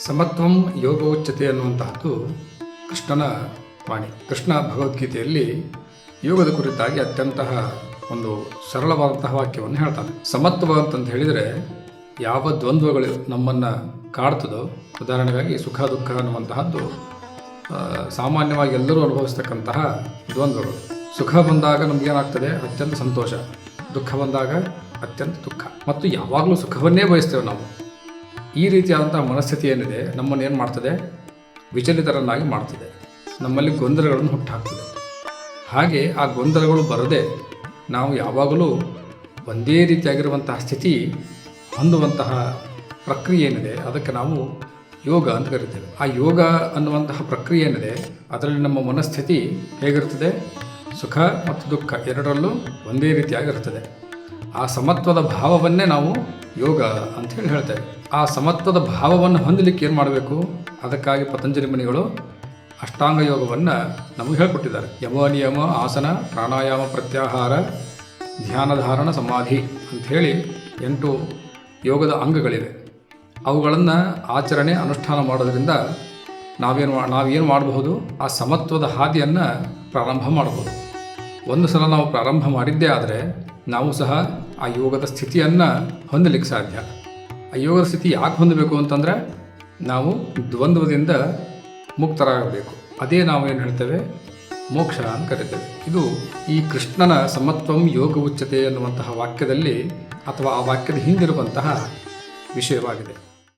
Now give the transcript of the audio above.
ಸಮತ್ವಂ ಯೋಗ ಉಚ್ಯತೆ ಅನ್ನುವಂತಹದ್ದು ಕೃಷ್ಣನ ವಾಣಿ. ಕೃಷ್ಣ ಭಗವದ್ಗೀತೆಯಲ್ಲಿ ಯೋಗದ ಕುರಿತಾಗಿ ಅತ್ಯಂತ ಒಂದು ಸರಳವಾದಂತಹ ವಾಕ್ಯವನ್ನು ಹೇಳ್ತಾನೆ. ಸಮತ್ವ ಅಂತಂತ ಹೇಳಿದರೆ ಯಾವ ದ್ವಂದ್ವಗಳು ನಮ್ಮನ್ನು ಕಾಡ್ತದೋ, ಉದಾಹರಣೆಗಾಗಿ ಸುಖ ದುಃಖ ಅನ್ನುವಂತಹದ್ದು ಸಾಮಾನ್ಯವಾಗಿ ಎಲ್ಲರೂ ಅನುಭವಿಸ್ತಕ್ಕಂತಹ ದ್ವಂದ್ವಗಳು. ಸುಖ ಬಂದಾಗ ನಮಗೇನಾಗ್ತದೆ? ಅತ್ಯಂತ ಸಂತೋಷ. ದುಃಖ ಬಂದಾಗ ಅತ್ಯಂತ ದುಃಖ. ಮತ್ತು ಯಾವಾಗಲೂ ಸುಖವನ್ನೇ ಬಯಸ್ತೇವೆ ನಾವು. ಈ ರೀತಿಯಾದಂತಹ ಮನಸ್ಥಿತಿ ಏನಿದೆ ನಮ್ಮನ್ನು ಏನು ಮಾಡ್ತದೆ? ವಿಚಲಿತರನ್ನಾಗಿ ಮಾಡ್ತದೆ. ನಮ್ಮಲ್ಲಿ ಗೊಂದಲಗಳನ್ನು ಹುಟ್ಟುಹಾಕ್ತದೆ. ಹಾಗೆ ಆ ಗೊಂದಲಗಳು ಬರದೆ ನಾವು ಯಾವಾಗಲೂ ಒಂದೇ ರೀತಿಯಾಗಿರುವಂತಹ ಸ್ಥಿತಿ ಹೊಂದುವಂತಹ ಪ್ರಕ್ರಿಯೆ ಏನಿದೆ ಅದಕ್ಕೆ ನಾವು ಯೋಗ ಅಂತ ಕರಿತೇವೆ. ಆ ಯೋಗ ಅನ್ನುವಂತಹ ಪ್ರಕ್ರಿಯೆ ಏನಿದೆ ಅದರಲ್ಲಿ ನಮ್ಮ ಮನಸ್ಥಿತಿ ಹೇಗಿರ್ತದೆ? ಸುಖ ಮತ್ತು ದುಃಖ ಎರಡರಲ್ಲೂ ಒಂದೇ ರೀತಿಯಾಗಿರ್ತದೆ. ಆ ಸಮತ್ವದ ಭಾವವನ್ನೇ ನಾವು ಯೋಗ ಅಂಥೇಳಿ ಹೇಳ್ತೇವೆ. ಆ ಸಮತ್ವದ ಭಾವವನ್ನು ಹೊಂದಲಿಕ್ಕೆ ಏನು ಮಾಡಬೇಕು? ಅದಕ್ಕಾಗಿ ಪತಂಜಲಿ ಮುನಿಗಳು ಅಷ್ಟಾಂಗ ಯೋಗವನ್ನು ನಮಗೆ ಹೇಳ್ಕೊಟ್ಟಿದ್ದಾರೆ. ಯಮ ನಿಯಮ, ಆಸನ, ಪ್ರಾಣಾಯಾಮ, ಪ್ರತ್ಯಾಹಾರ, ಧ್ಯಾನ, ಧಾರಣ, ಸಮಾಧಿ ಅಂಥೇಳಿ 8 ಯೋಗದ ಅಂಗಗಳಿವೆ. ಅವುಗಳನ್ನು ಆಚರಣೆ ಅನುಷ್ಠಾನ ಮಾಡೋದರಿಂದ ನಾವೇನು ಮಾಡಬಹುದು? ಆ ಸಮತ್ವದ ಹಾದಿಯನ್ನು ಪ್ರಾರಂಭ ಮಾಡಬಹುದು. ಒಂದು ಸಲ ನಾವು ಪ್ರಾರಂಭ ಮಾಡಿದ್ದೇ ಆದರೆ ನಾವು ಸಹ ಆ ಯೋಗದ ಸ್ಥಿತಿಯನ್ನು ಹೊಂದಲಿಕ್ಕೆ ಸಾಧ್ಯ. ಆ ಯೋಗದ ಸ್ಥಿತಿ ಯಾಕೆ ಹೊಂದಬೇಕು ಅಂತಂದರೆ ನಾವು ದ್ವಂದ್ವದಿಂದ ಮುಕ್ತರಾಗಬೇಕು. ಅದೇ ನಾವು ಏನು ಹೇಳ್ತೇವೆ? ಮೋಕ್ಷ ಅಂತ ಕರಿತೇವೆ. ಇದು ಈ ಕೃಷ್ಣನ ಸಮತ್ವಂ ಯೋಗ ಉಚ್ಯತೆ ಎನ್ನುವಂತಹ ವಾಕ್ಯದಲ್ಲಿ ಅಥವಾ ಆ ವಾಕ್ಯದ ಹಿಂದಿರುವಂತಹ ವಿಷಯವಾಗಿದೆ.